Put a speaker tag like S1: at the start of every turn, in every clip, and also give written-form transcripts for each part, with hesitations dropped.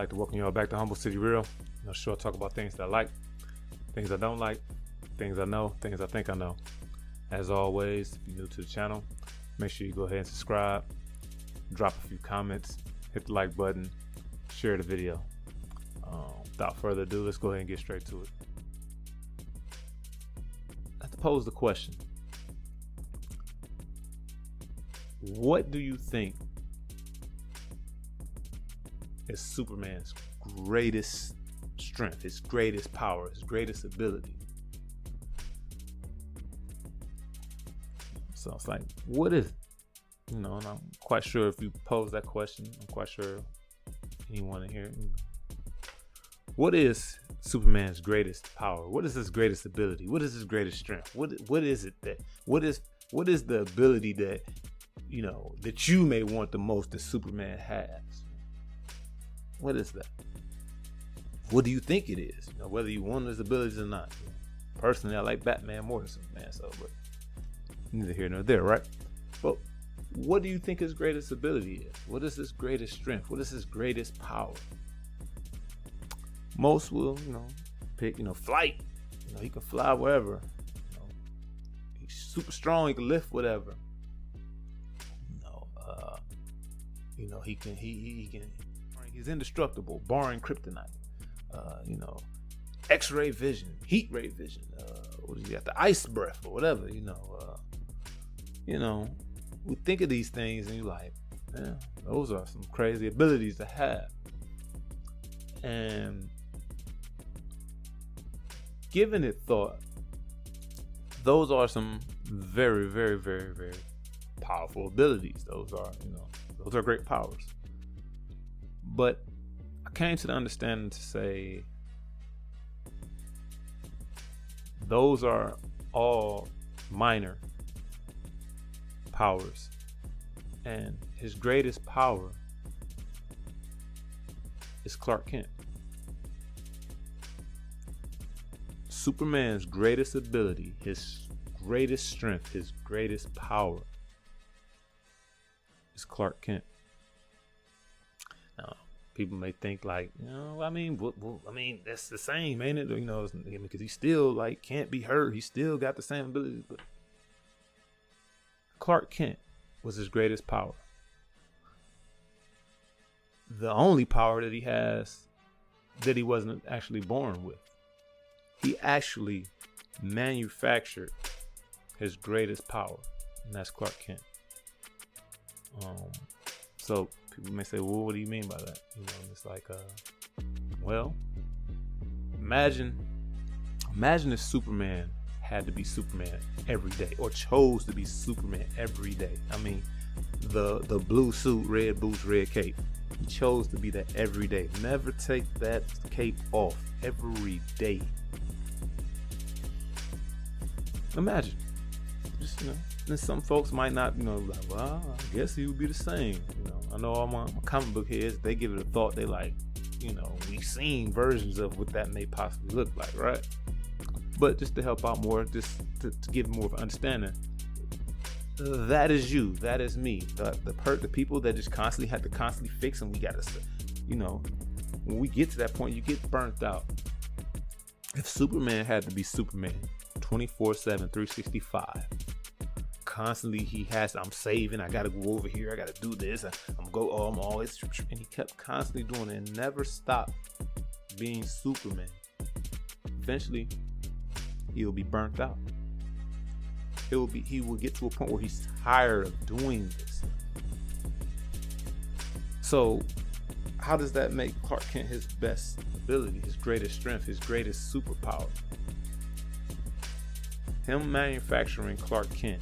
S1: like to welcome y'all back to Humble City Real. Sure, talk about things that I like, things I don't like, things I know, things I think I know. As always, if you're new to the channel, make sure you go ahead and subscribe, drop a few comments, hit the like button, share the video. Without further ado, let's go ahead and get straight to it. I have to pose the question: what do you think is Superman's greatest strength, his greatest power, his greatest ability? So it's like, what is it? And I'm quite sure if you pose that question, I'm quite sure anyone in here. What is Superman's greatest power? What is his greatest ability? What is his greatest strength? What is it that what is the ability that that you may want the most that Superman has? What is that? What do you think it is? Whether you want his abilities or not. Personally, I like Batman more than Superman, but neither here nor there, right? But what do you think his greatest ability is? What is his greatest strength? What is his greatest power? Most will, pick, flight. He can fly wherever. He's super strong. He can lift whatever. He can. He's indestructible, barring kryptonite. X-ray vision, heat ray vision. What does he got? The ice breath or whatever. We think of these things and you're like, man, those are some crazy abilities to have. And given it thought, those are some very, very, very, very powerful abilities. Those are great powers. But I came to the understanding to say those are all minor powers, and his greatest power is Clark Kent. Superman's greatest ability, his greatest strength, his greatest power is Clark Kent. Now, people may think like, that's the same, ain't it? Because he still can't be hurt. He still got the same abilities. But Clark Kent was his greatest power. The only power that he has that he wasn't actually born with. He actually manufactured his greatest power, and that's Clark Kent. So people may say, well, what do you mean by that? It's like, imagine if Superman had to be Superman every day, or chose to be Superman every day. The blue suit, red boots, red cape. He chose to be that every day. Never take that cape off every day. Imagine. Just, and some folks might not, like, well, I guess he would be the same. I know all my comic book heads, they give it a thought. They like, we've seen versions of what that may possibly look like, right? But just to help out more, just to give more of an understanding, that is you, that is me. The people that just constantly have to constantly fix, and we gotta, when we get to that point, you get burnt out. If Superman had to be Superman 24/7, 365, constantly he has, I'm saving, I gotta go over here, I gotta do this, I'm always, and he kept constantly doing it and never stopped being Superman. Eventually, he'll be burnt out. He will get to a point where he's tired of doing this. So, how does that make Clark Kent his best ability, his greatest strength, his greatest superpower? Him manufacturing Clark Kent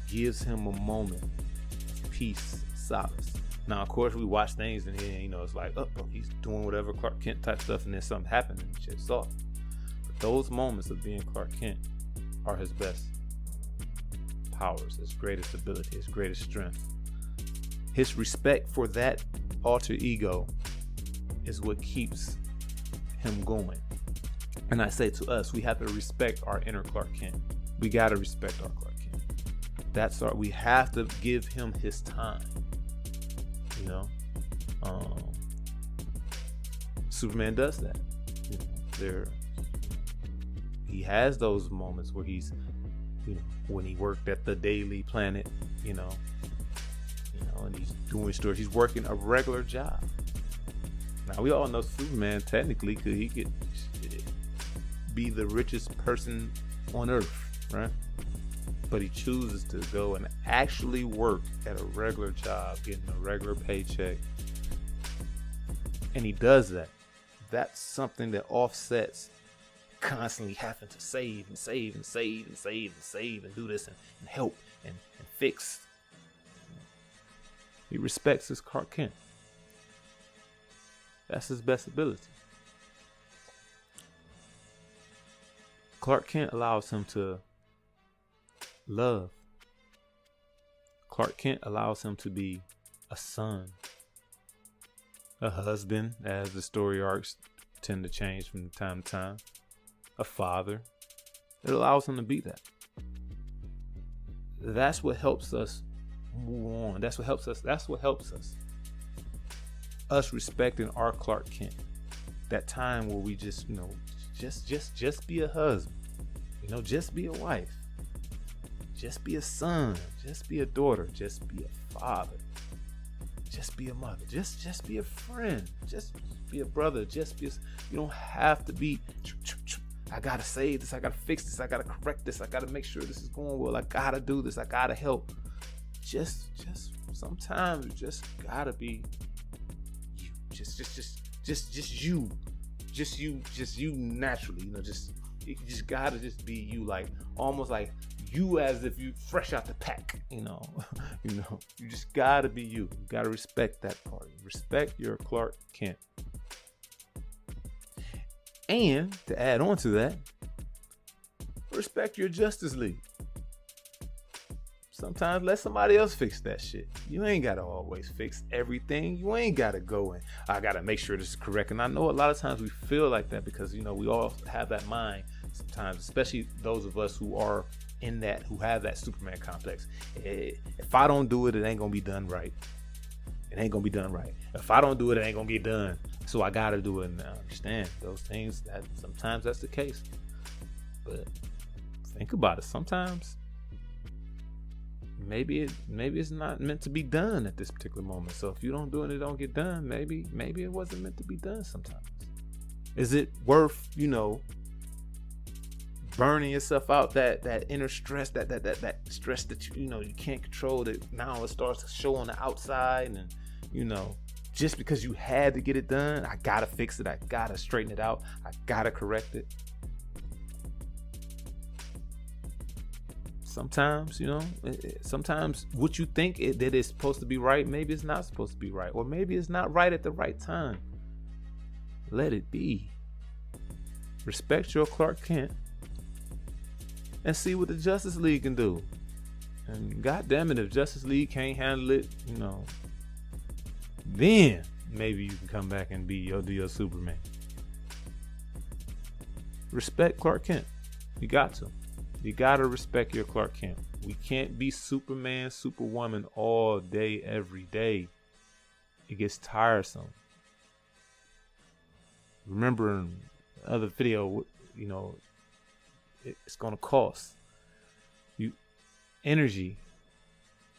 S1: gives him a moment of peace, solace. Now, of course, we watch things and then, it's like, he's doing whatever Clark Kent type stuff, and then something happened and shit's off. But those moments of being Clark Kent are his best powers, his greatest ability, his greatest strength. His respect for that alter ego is what keeps him going. And I say to us, we have to respect our inner Clark Kent. We got to respect our Clark Kent. We have to give him his time. Superman does that. He has those moments where he's, when he worked at the Daily Planet, and he's doing stories. He's working a regular job. Now we all know Superman technically he could be the richest person on Earth, right? But he chooses to go and actually work at a regular job, getting a regular paycheck, and he does that. That's something that offsets constantly having to save and save and save and save and save and do this and help and fix. He respects his Clark Kent. That's his best ability. Clark Kent allows him to love. Clark Kent allows him to be a son, a husband, as the story arcs tend to change from time to time, a father. It allows him to be that. That's what helps us move on. That's what helps us. Us respecting our Clark Kent. That time where we just, just be a husband. Just be a wife. Just be a son. Just be a daughter. Just be a father. Just be a mother. Just be a friend. Just be a brother. You don't have to be, I gotta save this, I gotta fix this, I gotta correct this, I gotta make sure this is going well, I gotta do this, I gotta help. Just sometimes you just gotta be you. Just you naturally, you just gotta just be you, like almost like you as if you fresh out the pack, you just gotta be you. You gotta respect that part. Respect your Clark Kent. And to add on to that, respect your Justice League. Sometimes let somebody else fix that shit. You ain't gotta always fix everything. You ain't gotta go and I gotta make sure this is correct. And I know a lot of times we feel like that because we all have that mind sometimes, especially those of us who are in that, who have that Superman complex. If I don't do it, it ain't gonna be done right. It ain't gonna be done right. If I don't do it, it ain't gonna get done. So I gotta do it. And I understand those things. That sometimes that's the case. But think about it. Sometimes maybe it's not meant to be done at this particular moment. So if you don't do it, it don't get done. Maybe it wasn't meant to be done. Sometimes is it worth burning yourself out, that inner stress, that stress that you can't control, that now it starts to show on the outside, and just because you had to get it done, I gotta fix it, I gotta straighten it out, I gotta correct it. Sometimes sometimes what you think that it's supposed to be right, maybe it's not supposed to be right, or maybe it's not right at the right time. Let it be. Respect your Clark Kent and see what the Justice League can do. And God damn it, if Justice League can't handle it, then maybe you can come back and do your Superman. Respect Clark Kent. You got to. You got to respect your Clark Kent. We can't be Superman, Superwoman all day, every day. It gets tiresome. Remember in the other video, it's going to cost you energy.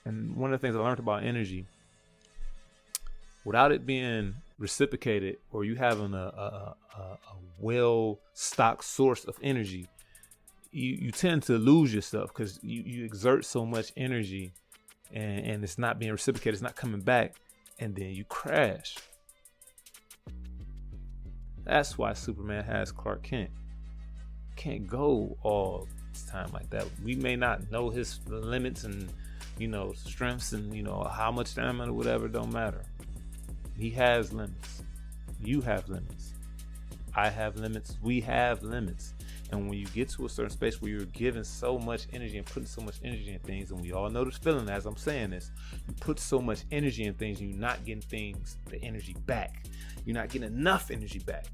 S1: And one of the things I learned about energy, without it being reciprocated, or you having a well-stocked source of energy, you tend to lose yourself because you exert so much energy and it's not being reciprocated, it's not coming back, and then you crash. That's why Superman has Clark Kent. Can't go all this time like that. We may not know his limits and strengths and how much stamina or whatever, don't matter. He has limits. You have limits. I have limits. We have limits. And when you get to a certain space where you're giving so much energy and putting so much energy in things, and we all know this feeling as I'm saying this, you put so much energy in things and you're not getting the energy back. You're not getting enough energy back.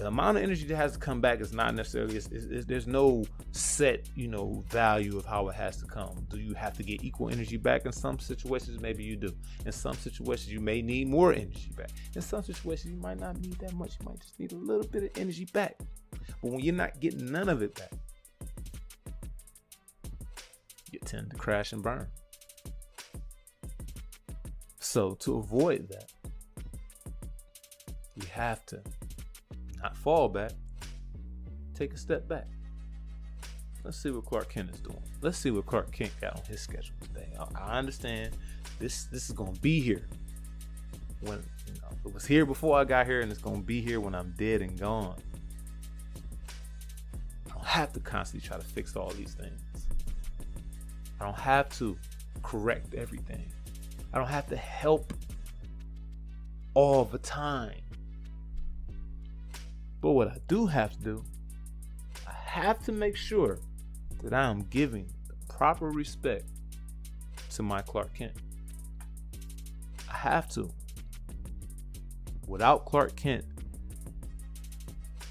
S1: the amount of energy that has to come back is not necessarily, there's no set, value of how it has to come. Do you have to get equal energy back? In some situations, maybe you do. In some situations, you may need more energy back. In some situations, you might not need that much. You might just need a little bit of energy back. But when you're not getting none of it back, you tend to crash and burn. So to avoid that, we have to not fall back, take a step back. Let's see what Clark Kent is doing. Let's see what Clark Kent got on his schedule today. I understand this is going to be here when it was here before I got here, and it's going to be here when I'm dead and gone. I don't have to constantly try to fix all these things. I don't have to correct everything. I don't have to help all the time. But what I do have to do, I have to make sure that I am giving the proper respect to my Clark Kent. I have to. Without Clark Kent,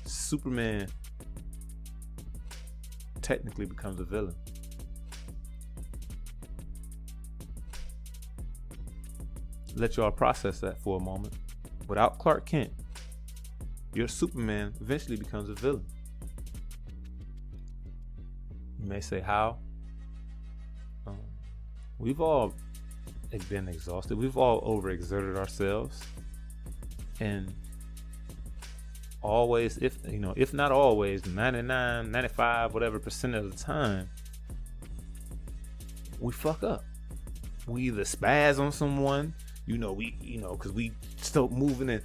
S1: Superman technically becomes a villain. Let y'all process that for a moment. Without Clark Kent, your Superman eventually becomes a villain. You may say, how? We've all been exhausted. We've all overexerted ourselves. And always, if not always, 99, 95, whatever percent of the time, we fuck up. We either spaz on someone, because we start moving and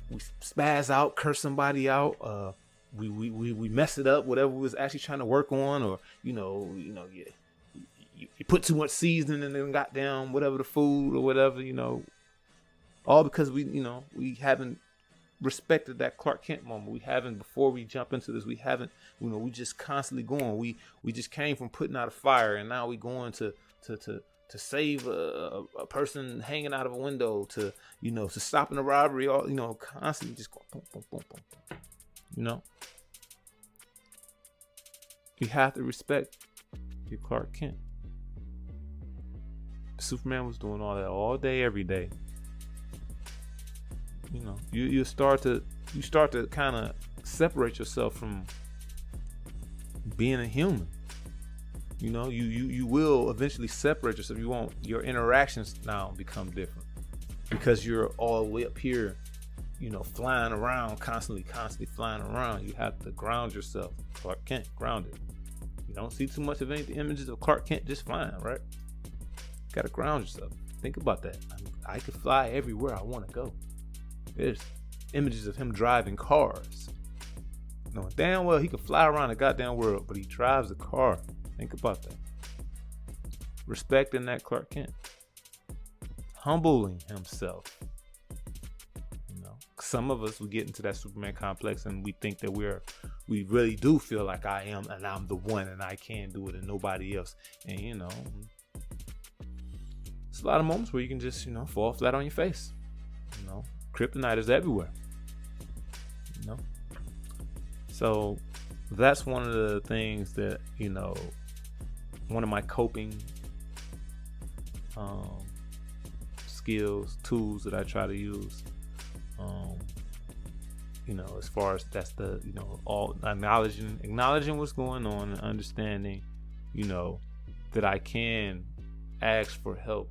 S1: we spaz out, curse somebody out. We mess it up, whatever we was actually trying to work on, or you put too much seasoning in and got down whatever the food or whatever, all because we haven't respected that Clark Kent moment. We haven't, before we jump into this, we haven't, we just constantly going. We just came from putting out a fire, and now we going to save a person hanging out of a window, to stopping a robbery, all constantly just going boom, boom, boom, boom. You have to respect your Clark Kent. Superman was doing all that all day, every day. You start to kind of separate yourself from being a human. You will eventually separate yourself. Your interactions now become different because you're all the way up here, flying around, constantly flying around. You have to ground yourself. Clark Kent, grounded. You don't see too much of any images of Clark Kent just flying, right? You gotta ground yourself. Think about that. I could fly everywhere I want to go. There's images of him driving cars. Knowing damn well he could fly around the goddamn world, but he drives a car. Think about that. Respecting that Clark Kent. Humbling himself. Some of us, we get into that Superman complex and we think that we really do feel like I am, and I'm the one, and I can do it and nobody else. And it's a lot of moments where you can just, fall flat on your face. Kryptonite is everywhere. So that's one of the things that, one of my coping skills, tools that I try to use. As far as that's the, all acknowledging what's going on, and understanding, that I can ask for help.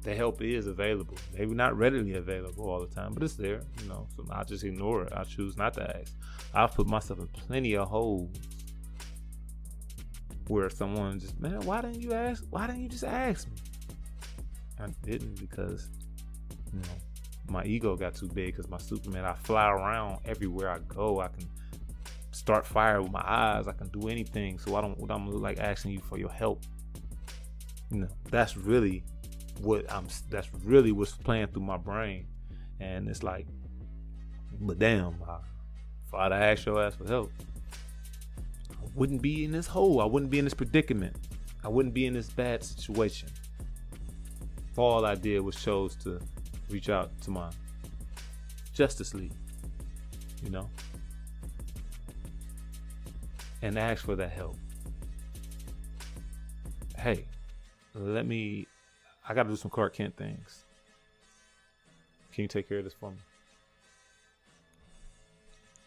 S1: The help is available. Maybe not readily available all the time, but it's there, so I just ignore it. I choose not to ask. I've put myself in plenty of holes where someone just, man, why didn't you ask? Why didn't you just ask me? I didn't, because, my ego got too big, because my Superman, I fly around everywhere I go. I can start fire with my eyes. I can do anything. So I'm like asking you for your help. That's really what's playing through my brain. And it's like, but damn, if I'd asked your ass for help, I wouldn't be in this hole. I wouldn't be in this predicament. I wouldn't be in this bad situation. All I did was chose to reach out to my Justice League. you know, and ask for that help. Hey, I got to do some Clark Kent things. Can you take care of this for me?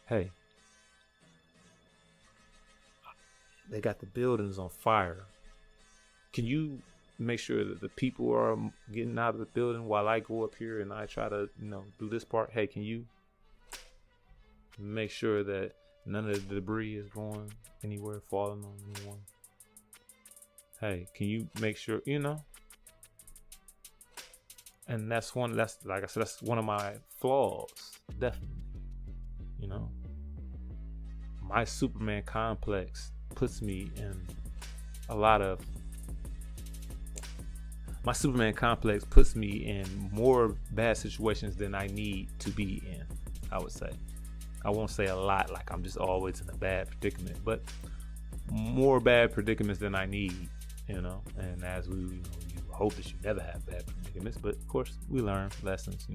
S1: Hey, they got the buildings on fire. Can you make sure that the people are getting out of the building while I go up here and I try to, do this part? Hey, can you make sure that none of the debris is going anywhere, falling on anyone? Hey, can you make sure, And that's like I said, that's one of my flaws, definitely. My Superman complex puts me in more bad situations than I need to be in, I would say. I won't say a lot, like I'm just always in a bad predicament, but more bad predicaments than I need, and as we, you hope that you never have bad predicaments, but of course we learn lessons,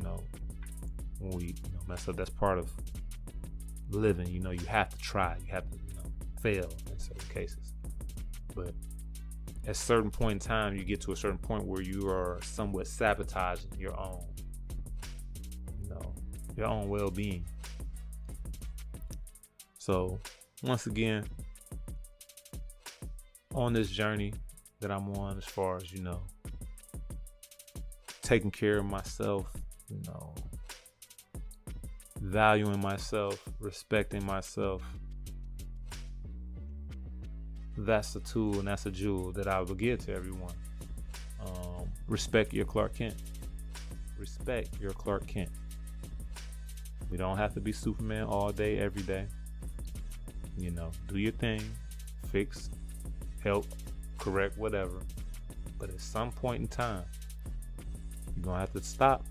S1: when we, mess up. That's part of living. You have to try, you have to, fail in certain cases, but at a certain point in time, you get to a certain point where you are somewhat sabotaging your own, well-being. So once again, on this journey that I'm on, as far as, taking care of myself, valuing myself, respecting myself, that's a tool and that's a jewel that I will give to everyone. Respect your Clark Kent. Respect your Clark Kent. We don't have to be Superman all day, every day. Do your thing, fix, help, correct, whatever. But at some point in time, you're going to have to stop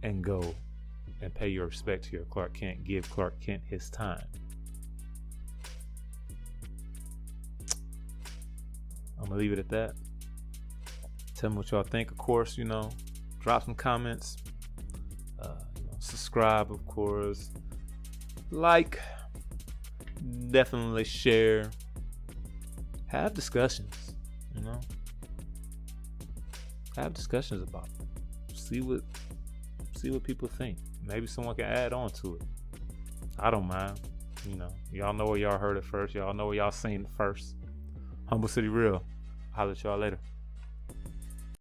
S1: and go and pay your respect to your Clark Kent. Give Clark Kent his time. I'm going to leave it at that. Tell me what y'all think, of course, drop some comments, subscribe, of course, like, definitely share, have discussions, have discussions about it. See what people think. Maybe someone can add on to it. I don't mind. Y'all know where y'all heard it first. Y'all know where y'all seen it first. Humble City Real. Holla at y'all later.